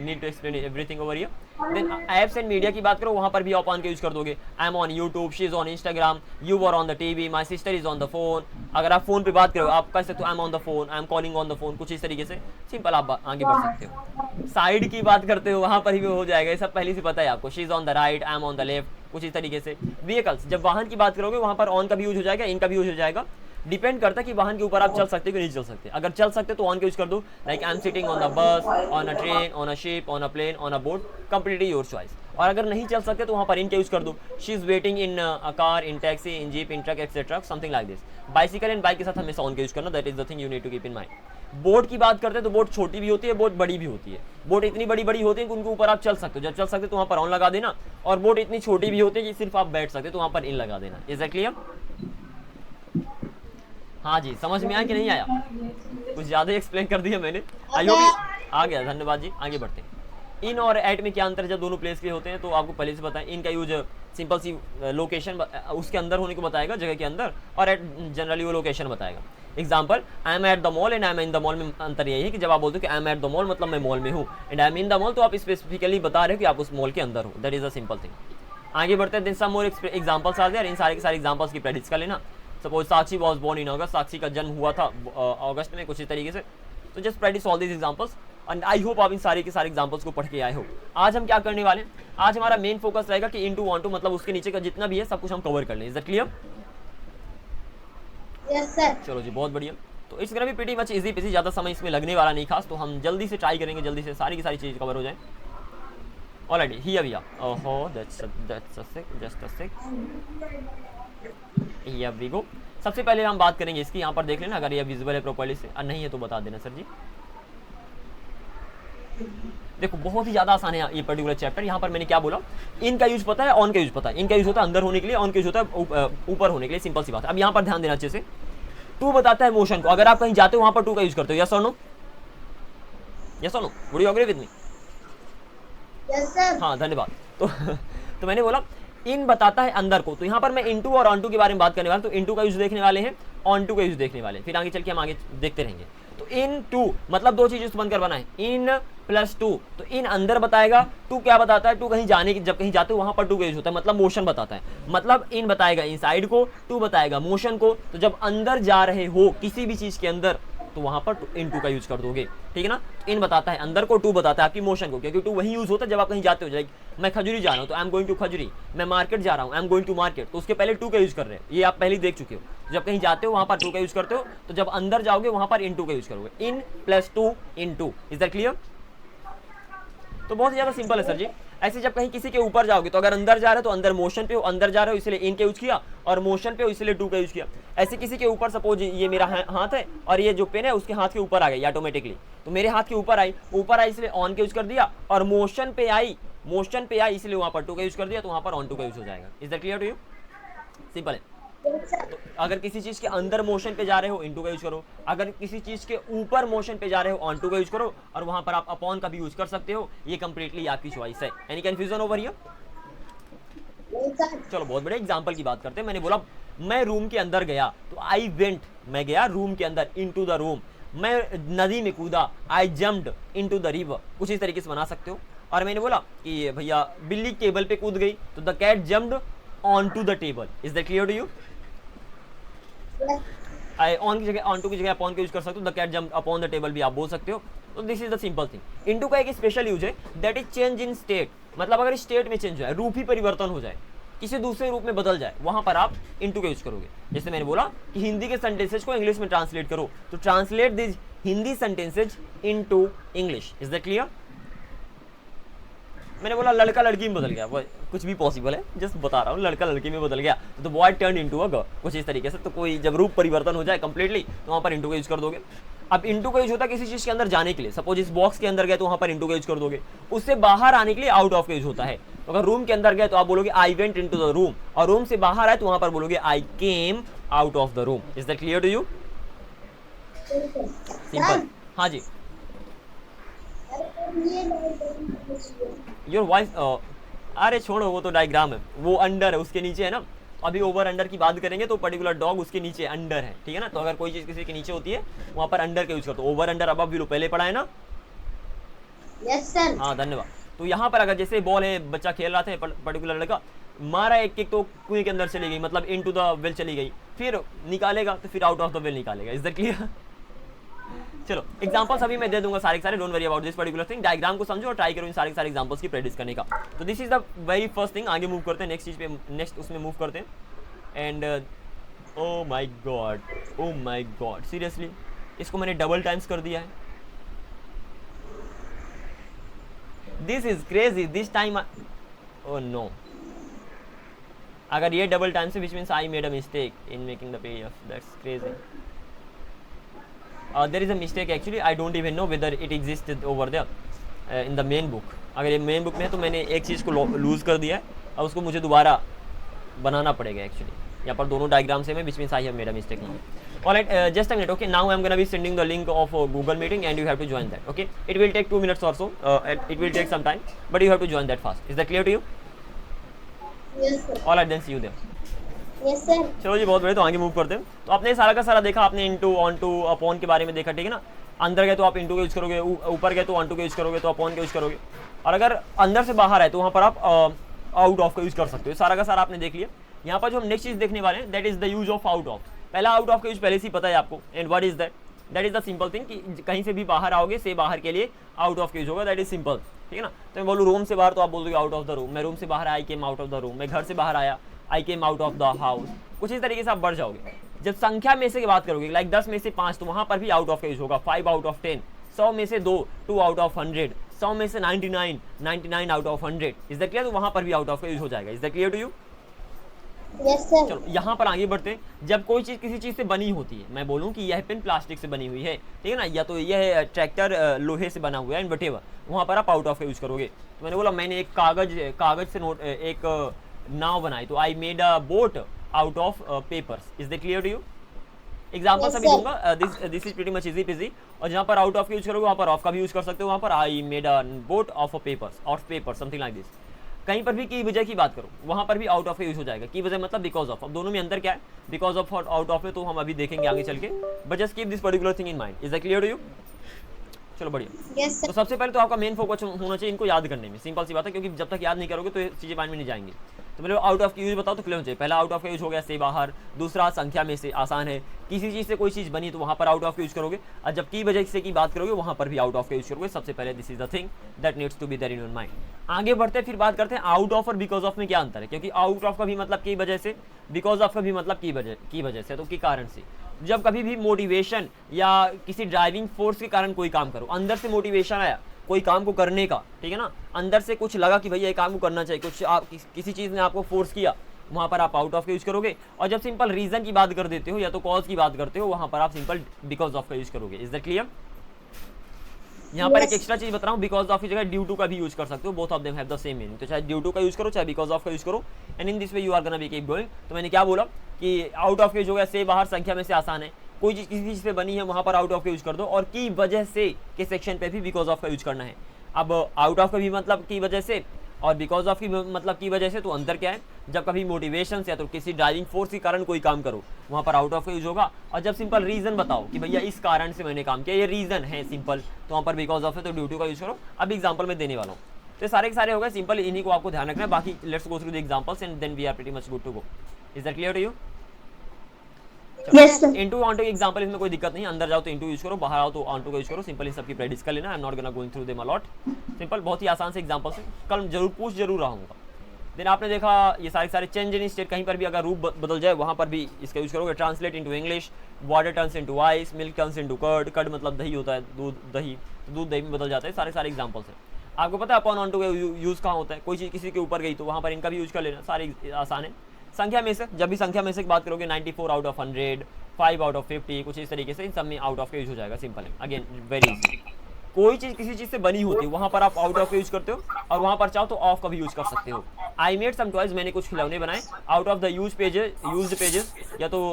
need to explain everything over here. Then apps and media की बात करो, वहाँ पर भी आप ऑन के यूज कर दोगे। I'm on YouTube, she is on Instagram, you were on the TV, my sister is on the phone. अगर आप फोन पे बात करो, आप कह सकते हो I'm on the phone, I'm calling on the phone, कुछ इस तरीके से सिंपल आप आगे बढ़ सकते हो। साइड की बात करते हो, वहाँ पर भी हो जाएगा, ये सब पहले से पता है आपको। She is on the right, I'm on the left, कुछ इस तरीके से। व्हीकल्स, जब वाहन की बात करोगे, वहाँ पर ऑन का भी यूज हो जाएगा, इन का भी यूज हो जाएगा। डिपेंड करता है कि वाहन के ऊपर आप चल सकते हो कि नहीं चल सकते। अगर चल सकते तो ऑन के यूज कर दो, like I am sitting on the bus, on a train, on a ship, on a plane, on a boat, completely your choice. और अगर नहीं चल सकते तो वहाँ पर इन के यूज कर दो, she is waiting in a car, in taxi, in jeep, in truck etcetera, something like this. Bicycle and bike के साथ हमेशा ऑन के यूज करना, that is the thing you need to keep in mind. Boat की बात करते हैं तो बोट छोटी भी होती है, बोट बड़ी भी होती है। बोट इतनी बड़ी बड़ी होती है कि उनके ऊपर आप चल सकते हो, जब चल सकते तो वहाँ पर ऑन लगा देना, और बोट इतनी छोटी भी होती है कि सिर्फ आप बैठ सकते तो वहाँ पर इन लगा देना। Is that clear? हाँ जी, समझ में आया कि नहीं आया? कुछ ज़्यादा एक्सप्लेन कर दिया मैंने, आई होप आ गया। धन्यवाद जी, आगे बढ़ते हैं। इन और एट में क्या अंतर है? जब दोनों प्लेस के होते हैं तो आपको पहले से पता है। इन का यूज सिंपल सी लोकेशन उसके अंदर होने को बताएगा, जगह के अंदर, और एट जनरली वो लोकेशन बताएगा। Example, I am eight the mall and I am in the mall में अंतर यही है कि जब आप बोलते हो कि I am eight the mall मतलब मैं मॉल में हूँ, and I am in the mall तो आप स्पेसिफिकली बता रहे हो कि आप उस मॉल के अंदर हो। That is a simple thing. आगे बढ़ते हैं। देन सम मोर एग्जाम्पल्स आ गए, इन सारे के सारे एग्जाम्पल्स की प्रैक्टिस कर लेना। Suppose Sakshi was born in August, Sakshi का जन्म हुआ था अगस्त में, कुछ इस तरीके से। तो just practice all these examples and I hope आप इन सारे के सारे एग्जाम्पल्स को पढ़ के आए हो। आज हम क्या करने वाले हैं? आज हमारा मेन फोकस रहेगा कि इनटू वांटू मतलब उसके नीचे का जितना भी है सब कुछ हम कवर कर लें। Is that clear? Yes sir. चलो जी, बहुत बढ़िया। तो it's gonna be pretty much easy PC, ज़्यादा समय इसमें लगने वाला नहीं खास, तो हम जल्दी से ट्राई करेंगे, जल्दी से सारी की सारी चीज़ कवर हो जाए। Alright, here we are. ओहो, that's a sec, just a sec, here we go. सबसे पहले हम बात करेंगे इसकी, यहाँ पर देख लेना अगर ये विजिबल है प्रॉपर्ली से, और नहीं है तो बता देना सर जी। देखो बहुत ही ज़्यादा आसान है ये पर्टिकुलर चैप्टर। यहाँ पर मैंने क्या बोला, इन का यूज पता है, ऑन का यूज पता है। इन का यूज होता है अंदर होने के लिए, ऑन का यूज होता है ऊपर होने के लिए, सिंपल सी बात है। अब यहाँ पर ध्यान देना अच्छे से। टू बताता है मोशन को, अगर आप कहीं जाते हो वहाँ पर टू का यूज करते हो। यस और नो? यस और no? Would you agree with me? Yes sir. हाँ, धन्यवाद। तो मैंने बोला इन बताता है अंदर को, तो यहाँ पर मैं इनटू और ऑन टू के बारे में बात करने वाला हूँ। तो इनटू का यूज देखने वाले हैं, ऑन टू का यूज देखने वाले हैं, फिर आगे चल के हम आगे देखते रहेंगे। तो इन टू मतलब दो चीजें उत्पन्न कर बना है, इन प्लस टू। तो इन अंदर बताएगा, टू क्या बताता है? टू कहीं जाने की, जब कहीं जाते हो वहां पर टू का यूज होता है, मतलब मोशन बताता है। मतलब इन बताएगा इनसाइड को, टू बताएगा मोशन को। तो जब अंदर जा रहे हो किसी भी चीज के अंदर तो वहां पर इन टू का यूज कर दोगे, ठीक है ना। इन बताता है अंदर को, टू बताता है आपकी मोशन को, क्योंकि टू वही यूज होता है जब आप कहीं जाते हो। लाइक मैं खजूरी जा रहा हूँ तो I am going to Khajuri, मैं मार्केट जा रहा हूँ I am going to market, तो उसके पहले टू का यूज कर रहे हैं, ये आप पहले देख चुके हो। जब कहीं जाते हो वहां पर टू का यूज करते हो, तो जब अंदर जाओगे वहां पर इन टू का यूज करोगे। In plus to into. Is that clear? तो बहुत ज्यादा सिंपल है सर जी। ऐसे जब कहीं किसी के ऊपर जाओगे तो अगर अंदर जा रहे हो तो अंदर मोशन पे हो, अंदर जा रहे हो इसलिए इन का यूज किया, और मोशन पे हो इसलिए टू का यूज किया। ऐसे किसी के ऊपर, सपोज ये मेरा हाथ है और ये जो पेन है उसके हाथ के ऊपर आ गई ऑटोमेटिकली, तो मेरे हाथ के ऊपर आई इसलिए ऑन का यूज कर दिया, और मोशन पे आई इसलिए वहां पर टू का यूज कर दिया, तो वहां पर ऑन टू का यूज हो जाएगा। Is that clear to you? Simple है। Yes, sir. तो अगर किसी चीज के अंदर मोशन पे जा रहे हो इनटू का यूज करो, अगर किसी चीज के ऊपर मोशन पे जा रहे हो ऑन टू का यूज करो, और वहां पर आप अपॉन का भी यूज कर सकते हो। ये कंप्लीटली आपकी चॉइस है। Any confusion over here? Yes, sir. चलो बहुत बड़े एग्जांपल की बात करते हैं। मैंने बोला मैं रूम के अंदर गया, तो आई वेंट, मैं गया रूम के अंदर, इनटू द रूम। मैं नदी में कूदा, आई जम्प्ड इनटू द रिवर। कुछ इस तरीके से बना सकते हो। और मैंने बोला कि भैया बिल्ली टेबल पे कूद गई, तो the cat jumped onto the table. Is that clear to you? Yes. आई ऑन की जगह ऑन टू की जगह अपॉन का यूज कर सकते हो। The cat jump upon the table भी आप बोल सकते हो। तो this is the simple thing. Into का एक स्पेशल यूज है, that is change in state. मतलब अगर स्टेट में चेंज हो जाए, रूप ही परिवर्तन हो जाए, किसी दूसरे रूप में बदल जाए, वहां पर आप इनटू का यूज करोगे। जैसे मैंने बोला कि हिंदी के सेंटेंसेज को इंग्लिश में ट्रांसलेट करो, तो translate this Hindi sentences into English. Is that clear? मैंने बोला लड़का लड़की में बदल गया, वो कुछ भी पॉसिबल है, जस्ट बता रहा हूँ। लड़का लड़की में बदल गया तो boy turn into a girl, कुछ इस तरीके से। तो कोई जब रूप परिवर्तन हो जाए कंप्लीटली, तो वहाँ पर इनटू का यूज कर दोगे। अब इनटू का यूज होता है किसी चीज के अंदर जाने के लिए। सपोज इस बॉक्स के अंदर गए तो वहाँ पर इनटू का यूज कर दोगे। उससे बाहर आने के लिए आउट ऑफ का यूज होता है। तो अगर रूम के अंदर गए तो आप बोलोगे I went into the room, और रूम से बाहर आए तो वहाँ पर बोलोगे I came out of the room. Is that clear to you? Simple. हाँ जी। योर वॉइस, अरे छोड़ो, वो तो डायग्राम है, वो अंडर है, उसके नीचे है ना। अभी ओवर अंडर की बात करेंगे तो पर्टिकुलर डॉग उसके नीचे अंडर है, ठीक है ना। तो अगर कोई चीज किसी के नीचे होती है वहां पर अंडर का यूज करते हो। ओवर अंडर अब भी लो पहले पढ़ा है ना। Yes, sir. हाँ धन्यवाद। तो यहाँ पर अगर जैसे बॉल है, बच्चा खेल रहा था, पर्टिकुलर लड़का मारा एक किक, तो कुएं के अंदर चली गई, मतलब इनटू द वेल चली गई, फिर निकालेगा तो फिर आउट ऑफ द वेल निकालेगा। Is that clear? चलो एग्जांपल्स अभी मैं दे दूंगा सारे के सारे, don't worry about this particular thing. Diagram को समझो और ट्राई करो इन सारे के सारे एग्जांपल्स की प्रैक्टिस करने का। तो this is the very first thing. आगे मूव करते हैं नेक्स्ट चीज पे, नेक्स्ट उसमें मूव करते हैं। And oh my god, oh my god, seriously इसको मैंने डबल टाइम्स कर दिया है। This is crazy, this time, oh no. अगर ये डबल टाइम्स है, which means I made a mistake in making the PDF, that's crazy. There is a mistake actually, I don't even know whether it existed over there in the main book। अगर ये main book में है तो मैंने एक चीज़ को loose कर दिया है, और उसको मुझे दोबारा बनाना पड़ेगा एक्चुअली। यहाँ पर दोनों डायग्राम से मैं, which means I have made a mistake now। Alright, just a minute, okay, now I'm gonna be sending the link of Google meeting and you have to join that, okay? It will take 2 minutes or so, it will take some time, but you have to join that fast। Is that clear to you? Yes, sir. Alright, then see you there। Yes, sir. चलो जी बहुत बड़े। तो आगे move करते हैं। तो आपने सारा का सारा देखा, आपने इनटू, ऑन टू, अपॉन के बारे में देखा, ठीक है ना। अंदर गए तो आप इनटू का यूज करोगे, ऊपर गए तो ऑन टू का यूज करोगे, तो अपॉन का यूज करोगे। और अगर अंदर से बाहर है तो वहाँ पर आप आउट ऑफ का यूज कर सकते हो। सारा का सारा आपने देख लिया। यहाँ पर जो हम नेक्स्ट चीज देखने वाले हैं, that is the use of out of. पहला आउट ऑफ का यूज पहले से ही पता है आपको। And what is that? That is the simple thing कि कहीं से भी बाहर आओगे, से बाहर के लिए आउट ऑफ का यूज होगा। दैट इज सिंपल, ठीक है ना। तो मैं बोलूँ रूम से बाहर, तो आप बोल दोगे आउट ऑफ द रूम। मैं रूम से बाहर, I came out of the room. मैं घर से बाहर आया, I came out of the house. कुछ इस तरीके से आप बढ़ जाओगे। जब संख्या में से की बात करोगे, लाइक 10 में से 5, तो वहां पर भी आउट ऑफ का यूज होगा। 5 आउट ऑफ 10, 100 में से 2, 2 आउट ऑफ 100, 100 में से 99, 99 out of 100। Is that clear? तो वहां पर भी आउट ऑफ का यूज हो जाएगा। Is that clear to you? Yes, sir. चलो यहाँ पर आगे बढ़ते हैं। जब कोई चीज़ किसी चीज़ से बनी होती है, मैं बोलूँ कि यह पेन प्लास्टिक से बनी हुई है, ठीक है ना, या तो यह ट्रैक्टर लोहे से बना हुआ है, एंड वटेवर, वहाँ पर आप आउट ऑफ का यूज करोगे। तो मैंने बोला मैंने एक कागज से नोट एक नाव बनाई, तो I made a boat out of papers. Is that clear to you? Example Yes, सभी sir. दूंगा। This is pretty much easy peasy. और जहाँ पर आउट ऑफ का यूज करोगे वहाँ पर ऑफ का भी यूज कर सकते हो। वहाँ पर आई made a boat of paper something like this. कहीं पर भी की वजह की बात करो, वहां पर भी आउट ऑफ का यूज हो जाएगा। की वजह मतलब बिकॉज ऑफ। अब दोनों में अंतर क्या है? बिकॉज ऑफ और आउट ऑफ है तो हम अभी देखेंगे आगे चल के, but just keep this particular thing in mind. Is that clear to you? चलो बढ़िया। Yes, sir. तो सबसे पहले तो आपका मेन फोकस होना चाहिए इनको याद करने में। सिंपल सी बात है, क्योंकि जब तक याद नहीं करोगे तो ये चीजें माइंड में नहीं जाएंगी। तो मतलब आउट ऑफ की यूज बताओ तो क्लियर हो जाए। पहला आउट ऑफ का यूज हो गया से बाहर, दूसरा संख्या में से, आसान है। किसी चीज से कोई चीज बनी तो वहां पर आउट ऑफ का यूज करोगे, और जब की वजह से की बात करोगे वहां पर भी आउट ऑफ का यूज करोगे। सबसे पहले this is the thing that needs to be there in your mind. आगे बढ़ते फिर बात करते हैं आउट ऑफ और बिकॉज ऑफ में क्या अंतर है, क्योंकि आउट ऑफ का भी मतलब की वजह से, बिकॉज ऑफ का भी मतलब की वजह से, तो की कारण से। जब कभी भी मोटिवेशन या किसी ड्राइविंग फोर्स के कारण कोई काम करो, अंदर से मोटिवेशन आया कोई काम को करने का, ठीक है ना, अंदर से कुछ लगा कि भैया ये काम को करना चाहिए, कुछ आप किसी चीज़ ने आपको फोर्स किया, वहाँ पर आप आउट ऑफ का यूज करोगे। और जब सिंपल रीजन की बात कर देते हो या तो कॉज की बात करते हो, वहाँ पर आप सिंपल बिकॉज ऑफ का यूज करोगे। Is that clear? यहाँ पर एक एक्स्ट्रा चीज बता रहा हूँ, बिकॉज ऑफ की जगह ड्यू टू का भी यूज कर सकते हो। Both of them have the same meaning. तो चाहे ड्यू टू का यूज करो, चाहे बिकॉज ऑफ का यूज करो, and in this way you are gonna be keep going. तो मैंने क्या बोला कि आउट ऑफ के यूज हो गया, से बाहर संख्या में से आसान है, कोई चीज़ किसी चीज़ पे बनी है वहाँ पर आउट ऑफ का यूज कर दो, और की वजह से के सेक्शन पे भी बिकॉज ऑफ का यूज करना है। अब आउट ऑफ का भी मतलब की वजह से, और बिकॉज ऑफ की मतलब की वजह से, तो अंतर क्या है, जब कभी मोटिवेशन से या तो किसी ड्राइविंग फोर्स के कारण कोई काम करो वहाँ पर आउट ऑफ का यूज होगा, और जब सिंपल रीजन बताओ कि भैया इस कारण से मैंने काम किया, ये रीजन है सिंपल, तो वहाँ पर बिकॉज ऑफ है तो ड्यू टू का यूज करो। अब एग्जाम्पल में देने वाला हूँ, तो सारे के सारे हो गए सिंपल, इन्हीं को आपको ध्यान रखना है। बाकी let's go through the examples and then we are pretty much good to go. Is that clear to you? Yes sir. Into onto example, इसमें कोई दिक्कत नहीं, अंदर जाओ तो इनटू यूज करो, बाहर आओ तो ऑन टू का यूज करो। सिंपल इन सबकी प्रैक्टिस कर लेना। आई am not gonna going through them a lot, simple बहुत ही आसान से एग्जांपल्स हैं, कल जरूर पूछ जरूर रहूँगा। देन आपने देखा ये सारे चेंज इन स्टेट, कहीं पर भी अगर रूप बदल जाए वहाँ पर भी इसका यूज करोगे। Translate into English, water turns into ice, milk turns into curd, curd मतलब दही होता है, दूध दही, तो दूध दही में बदल जाता है। सारे एग्जांपल्स हैं। आपको पता है अपॉन ऑन टू का यूज़ कहाँ होता है, कोई चीज़ किसी के ऊपर गई तो वहाँ पर इनका भी यूज कर लेना, सारे आसान है। संख्या में से, जब भी संख्या में से बात करोगे 94 आउट ऑफ 100, 5 आउट ऑफ 50, कुछ इस तरीके से इन सब में आउट ऑफ का यूज हो जाएगा। सिंपल है, अगेन वेरी इजी। कोई चीज़ किसी चीज़ से बनी होती है वहाँ पर आप आउट ऑफ का यूज करते हो, और वहाँ पर चाहो तो ऑफ का भी यूज कर सकते हो। आई मेड सम टॉयज, मैंने कुछ खिलौने बनाए, out of the used pages या तो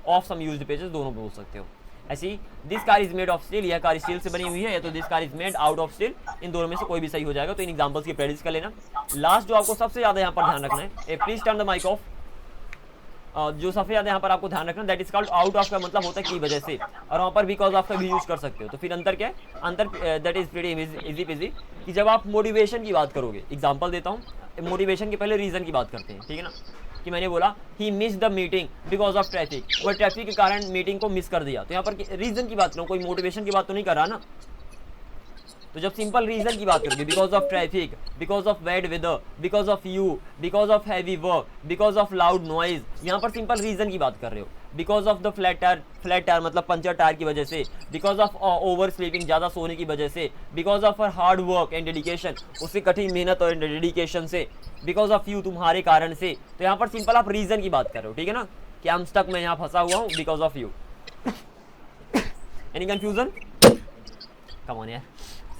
ऑफ सम यूज्ड पेजेस, दोनों बोल सकते हो। ऐसी this car is made of steel, यह कार स्टील से बनी हुई है, या तो this car is made out of steel, इन दोनों में से कोई भी सही हो जाएगा। तो इन एग्जांपल्स की प्रैक्टिस कर लेना। लास्ट जो आपको सबसे ज्यादा यहाँ पर ध्यान रखना है, please turn the mic off, जो सबसे ज्यादा यहाँ पर आपको ध्यान रखना, that is called out of का मतलब होता है की वजह से, और वहाँ पर बिकॉज ऑफ का भी यूज कर सकते हो। तो फिर अंतर क्या है, अंतर that is pretty easy PG, कि जब आप मोटिवेशन की बात करोगे, एग्जाम्पल देता हूँ, मोटिवेशन के पहले रीजन की बात करते हैं, ठीक है ना, कि मैंने बोला he miss the meeting because of traffic, वो ट्रैफिक के कारण मीटिंग को मिस कर दिया, तो यहाँ पर रीजन की बात करूँ, कोई मोटिवेशन की बात तो नहीं कर रहा ना। तो जब सिंपल रीजन की बात करोगे, because of traffic, because of bad weather, because of you, because of heavy work, because of loud noise, यहाँ पर सिंपल रीजन की बात कर रहे हो। Because of the flat tyre मतलब पंचर टायर की वजह से, बिकॉज ऑफ ओवर स्लीपिंग, ज़्यादा सोने की वजह से, because of hard work and dedication, उससे कठिन मेहनत और डेडिकेशन से, बिकॉज ऑफ यू, तुम्हारे कारण से। तो यहाँ पर सिंपल आप रीजन की बात कर रहे हो, ठीक है ना, कि आई एम स्टक, मैं यहाँ फंसा हुआ हूँ because of you. Any confusion? Come on यार।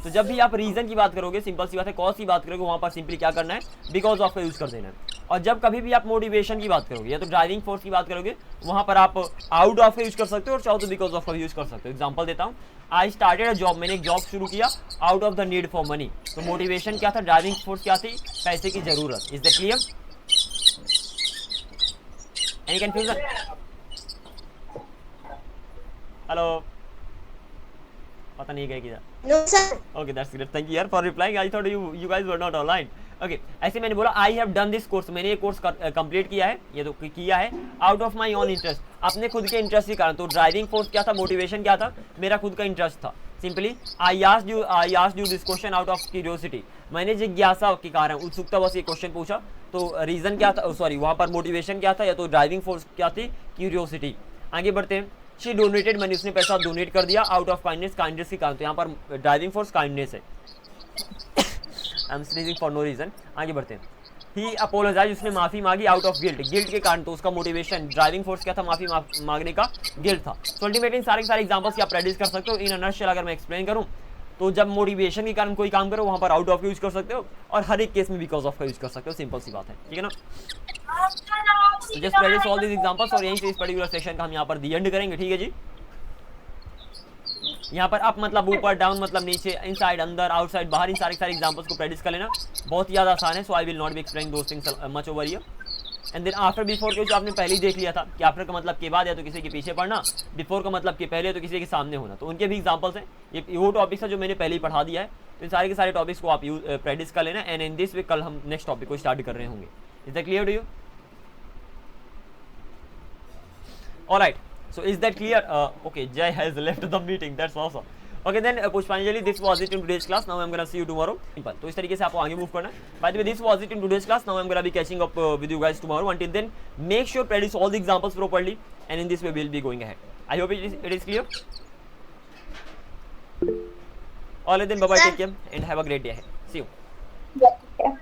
तो जब भी आप रीजन की बात करोगे, सिंपल सी बात है, कॉज की बात करोगे, वहाँ पर सिंपली क्या करना है, बिकॉज ऑफ का यूज कर देना है। और जब कभी भी आप मोटिवेशन की बात करोगे या तो ड्राइविंग फोर्स की बात करोगे, वहाँ पर आप आउट ऑफ का यूज कर सकते हो, और चाहो तो बिकॉज ऑफ का यूज कर सकते हो। एग्जाम्पल देता हूँ, आई स्टार्टेड अ जॉब, मैंने एक जॉब शुरू किया out of the need for money. तो मोटिवेशन क्या था, ड्राइविंग फोर्स क्या थी, पैसे की जरूरत। Is that clear? Any confusion? Hello, पता नहीं गए किधर। No sir. Okay, that's great. Thank you यार for replying. I thought you guys were not online. Okay, ऐसे मैंने बोला I have done this course, मैंने ये कोर्स कंप्लीट किया है, ये तो किया है out of my own interest, अपने खुद के इंटरेस्ट के कारण। तो ड्राइविंग फोर्स क्या था, मोटिवेशन क्या था, मेरा खुद का इंटरेस्ट था। Simply I asked you this question out of curiosity, मैंने जिज्ञासा के कारण, उत्सुकता बस ये क्वेश्चन पूछा। तो रीजन क्या था, सॉरी वहाँ पर मोटिवेशन क्या था, या तो ड्राइविंग फोर्स क्या थी, क्यूरियोसिटी। आगे बढ़ते हैं। शी डोनेटेड, मैंने उसने पैसा डोनेट कर दिया आउट ऑफ काइंडनेस, काइंडनेस के कारण। तो यहाँ पर ड्राइविंग फोर्स काइंडनेस है। I am sneezing for no reason. आगे बढ़ते हैं। ही अपोलोजाइज, उसने माफी मांगी आउट ऑफ गिल्ट, गिल्ट के कारण। तो उसका मोटिवेशन, ड्राइविंग फोर्स क्या था, माफी मांगने का गिल्ट था। तो अल्टीमेटली सारे एग्जांपल्स की आप प्रैक्टिस कर सकते हो। इन अ नटशेल अगर मैं एक्सप्लेन करूँ तो जब मोटिवेशन के कारण कोई काम करो वहाँ पर आउट ऑफ का यूज कर सकते हो, और हर एक केस में बिकॉज ऑफ का यूज कर सकते हो। सिंपल सी बात है, ठीक है ना। Just practice all this examples, और यहीं से इस पर्टिकुलर सेक्शन का हम यहाँ पर दी एंड करेंगे, ठीक है जी। यहाँ पर अप मतलब ऊपर, डाउन मतलब नीचे, इनसाइड अंदर, आउटसाइड बाहर, इन सारे एग्जांपल्स को प्रैक्टिस कर लेना। बहुत ही ज़्यादा आसान है, so I will not be explaining those things much over here. And then after before के जो आपने पहले ही देख लिया था कि आफ्टर का मतलब के बाद या तो किसी के पीछे पढ़ना, बिफोर का मतलब के पहले तो किसी के सामने होना, तो उनके भी एग्जांपल्स हैं। ये वो टॉपिक्स है जो मैंने पहले ही पढ़ा दिया है। तो इन सारे के सारे टॉपिक्स को आप प्रैक्टिस कर लेना। एंड इन दिस वीक कल हम नेक्स्ट टॉपिक को स्टार्ट कर रहे होंगे। Is that clear to you? Alright, so is that clear? Okay, Jay has left the meeting, that's awesome. Okay then Pushpanjali, this was it in today's class. Now I'm gonna see you tomorrow. तो इस तरीके से आपको आगे move करना है। By the way, this was it in today's class. Now I'm gonna be catching up with you guys tomorrow. Until then, make sure practice all the examples properly, and in this way we'll be going ahead. I hope it is clear. All right then, bye bye, take care and have a great day ahead. See you. Yeah.